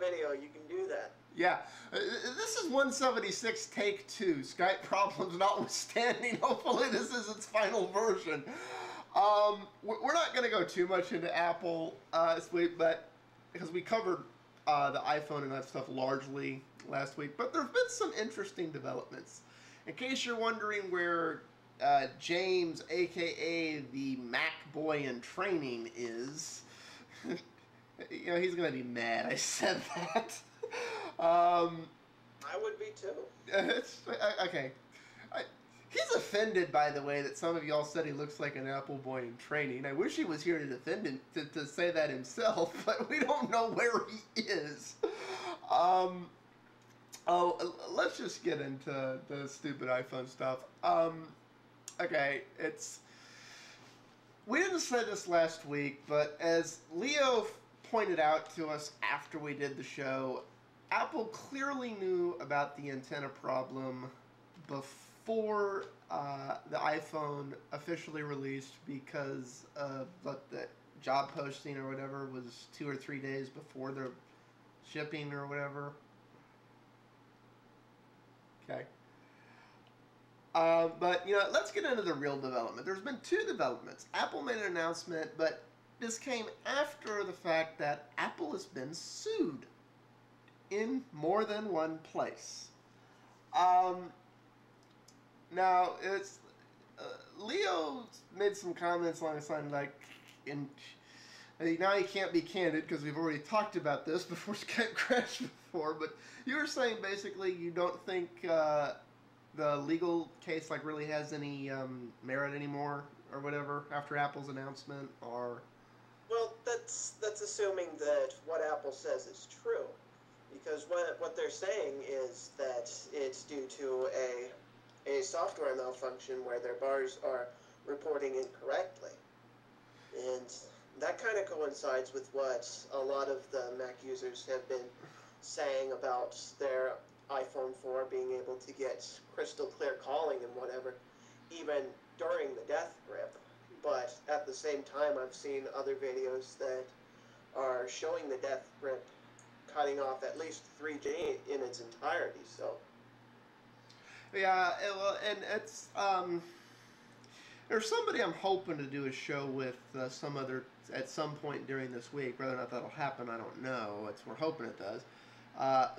video, you can do that. Yeah, this is 176 take 2. Skype problems notwithstanding. Hopefully this is its final version. We're not going to go too much into Apple this week, but because we covered the iPhone and that stuff largely last week. But there have been some interesting developments. In case you're wondering where James, a.k.a. the Mac boy in training, is, you know, he's going to be mad I said that. I would be too. Okay. He's offended, by the way, that some of y'all said he looks like an Apple boy in training. I wish he was here to defend him, to say that himself, but we don't know where he is. Let's just get into the stupid iPhone stuff. Okay, we didn't say this last week, but as Leo pointed out to us after we did the show, Apple clearly knew about the antenna problem before the iPhone officially released, because the job posting or whatever was 2 or 3 days before the shipping or whatever. Okay. But, you know, let's get into the real development. There's been 2 developments. Apple made an announcement, but this came after the fact that Apple has been sued in more than one place. Now, it's Leo made some comments along the line like, now you can't be candid because we've already talked about this before Skype crashed before, but you were saying basically you don't think the legal case like really has any merit anymore or whatever after Apple's announcement, or... Well, that's assuming that what Apple says is true. Because what they're saying is that it's due to a software malfunction where their bars are reporting incorrectly. And that kind of coincides with what a lot of the Mac users have been saying about their iPhone 4 being able to get crystal clear calling and whatever, even during the death grip. But at the same time, I've seen other videos that are showing the death grip cutting off at least 3G in its entirety, so... Yeah, well, and it's, there's somebody I'm hoping to do a show with at some point during this week. Whether or not that'll happen, I don't know. We're hoping it does.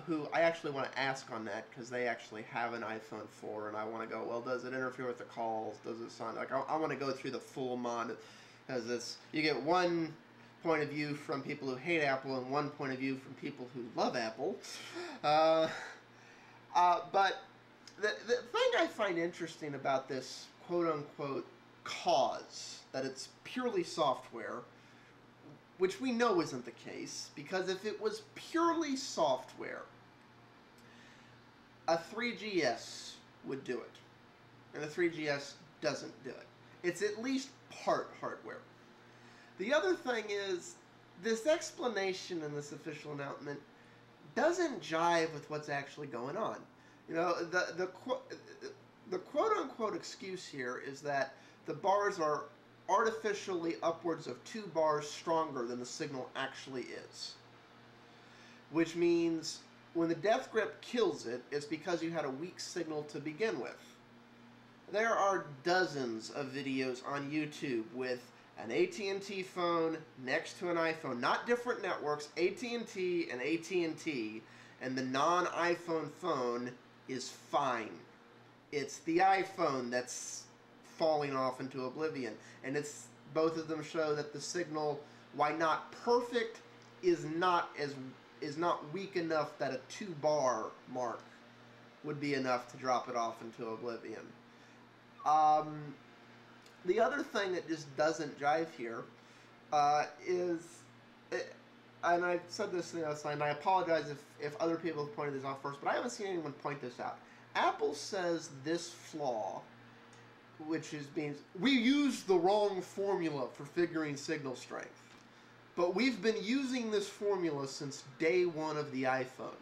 Who I actually want to ask on that, because they actually have an iPhone 4, and I want to go, well, does it interfere with the calls? Does it sound like... I want to go through the full mod, because you get one point of view from people who hate Apple and one point of view from people who love Apple. But the thing I find interesting about this quote-unquote cause, that it's purely software, which we know isn't the case, because if it was purely software, a 3GS would do it. And the 3GS doesn't do it. It's at least part hardware. The other thing is, this explanation in this official announcement doesn't jive with what's actually going on. You know, the quote-unquote excuse here is that the bars are artificially upwards of 2 bars stronger than the signal actually is. Which means when the death grip kills it, it's because you had a weak signal to begin with. There are dozens of videos on YouTube with an AT&T phone next to an iPhone, not different networks, AT&T and AT&T, and the non-iPhone phone is fine. It's the iPhone that's falling off into oblivion, and it's both of them show that the signal, while not perfect, is not weak enough that a 2-bar mark would be enough to drop it off into oblivion. The other thing that just doesn't jive here is, and I said this in the outside, and I apologize if other people have pointed this out first, but I haven't seen anyone point this out. Apple says this flaw, which means we used the wrong formula for figuring signal strength, but we've been using this formula since day 1 of the iPhone.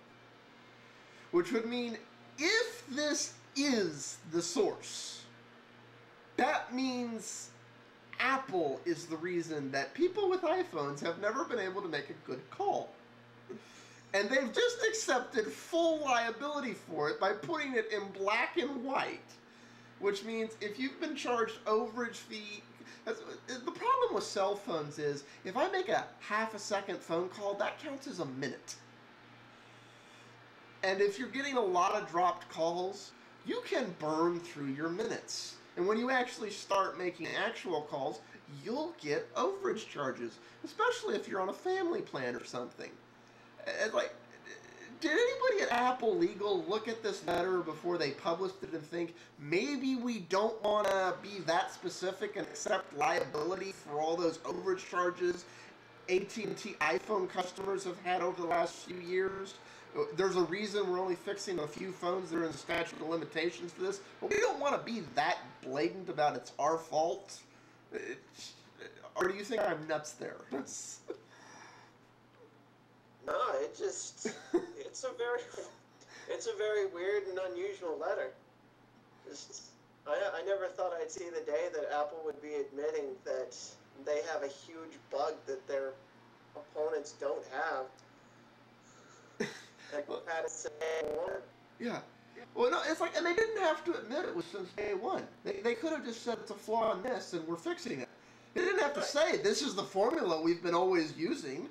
Which would mean if this is the source, that means Apple is the reason that people with iPhones have never been able to make a good call. And they've just accepted full liability for it by putting it in black and white, which means if you've been charged overage fee, the problem with cell phones is if I make a half a second phone call, that counts as a minute. And if you're getting a lot of dropped calls, you can burn through your minutes. And when you actually start making actual calls, you'll get overage charges, especially if you're on a family plan or something. And like, did anybody at Apple Legal look at this letter before they published it and think, maybe we don't want to be that specific and accept liability for all those overage charges AT&T iPhone customers have had over the last few years? There's a reason we're only fixing a few phones that are in the statute of limitations for this, but we don't want to be that blatant about it's our fault. Or do you think I'm nuts there? No, it's a very weird and unusual letter. I never thought I'd see the day that Apple would be admitting that they have a huge bug that their opponents don't have. Like we've had it since day one. Yeah. Well, no, it's like, and they didn't have to admit it was since day one. They could have just said it's a flaw in this and we're fixing it. They didn't have to say this is the formula we've been always using.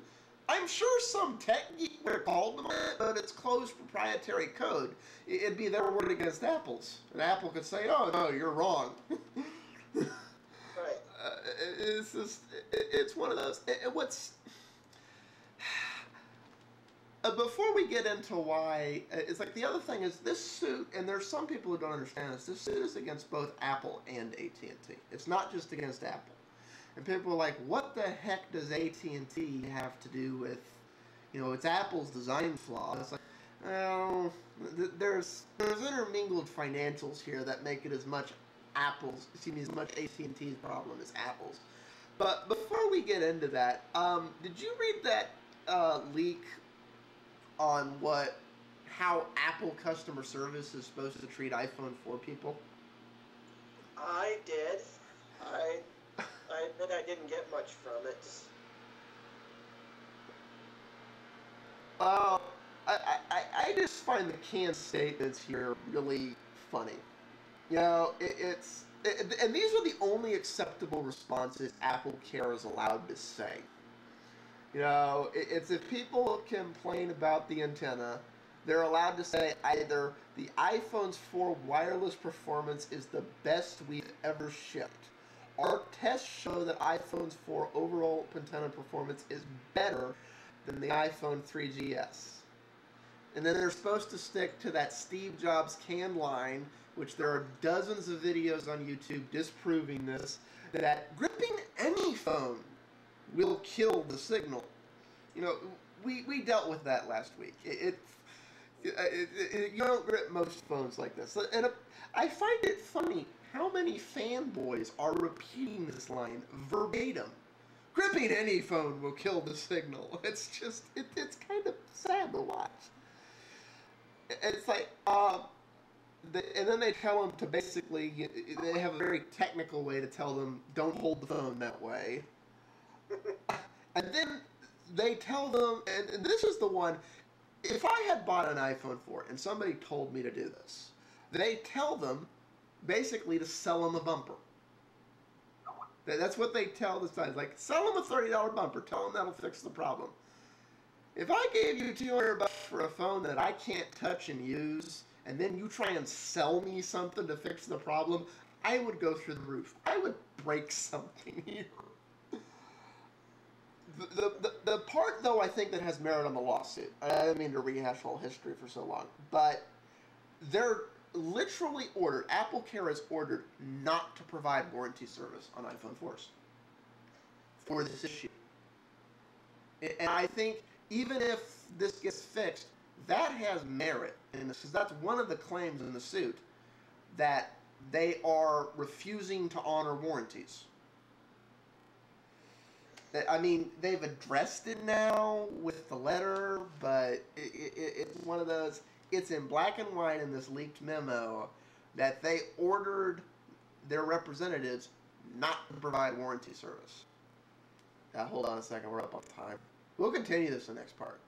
I'm sure some tech geek would have called them on it, but it's closed proprietary code. It'd be their word against Apple's. And Apple could say, oh, no, you're wrong. Right. It's just, it's one of those. Before we get into why, it's like the other thing is this suit, and there's some people who don't understand this suit is against both Apple and AT&T. It's not just against Apple. And people are like, what the heck does AT&T have to do with, it's Apple's design flaw? It's like, well, there's intermingled financials here that make it as much as much AT&T's problem as Apple's. But before we get into that, did you read that leak on how Apple customer service is supposed to treat iPhone 4 people? I did. I admit I didn't get much from it. I just find the canned statements here really funny. And these are the only acceptable responses Apple Care is allowed to say. It's if people complain about the antenna, they're allowed to say either the iPhone's 4 wireless performance is the best we've ever shipped. Our tests show that iPhone's 4 overall antenna performance is better than the iPhone 3GS. And then they're supposed to stick to that Steve Jobs canned line, which there are dozens of videos on YouTube disproving this, that gripping any phone will kill the signal. We dealt with that last week. You don't grip most phones like this. And I find it funny how many fanboys are repeating this line verbatim. Gripping any phone will kill the signal. It's just, it's kind of sad to watch. It's like, and then they tell them to basically, they have a very technical way to tell them, don't hold the phone that way. And then they tell them, and this is the one, if I had bought an iPhone 4 and somebody told me to do this, they tell them basically to sell them a bumper. That's what they tell the sites. Like, sell them a $30 bumper. Tell them that'll fix the problem. If I gave you $200 for a phone that I can't touch and use, and then you try and sell me something to fix the problem, I would go through the roof. I would break something here. The part, though, I think that has merit on the lawsuit, I didn't mean to rehash whole history for so long, but they're literally ordered, Apple Care is ordered not to provide warranty service on iPhone 4s for this issue. And I think even if this gets fixed, that has merit in this, because that's one of the claims in the suit, that they are refusing to honor warranties. I mean, they've addressed it now with the letter, but it's one of those, it's in black and white in this leaked memo that they ordered their representatives not to provide warranty service. Now, hold on a second, we're up on time. We'll continue this in the next part.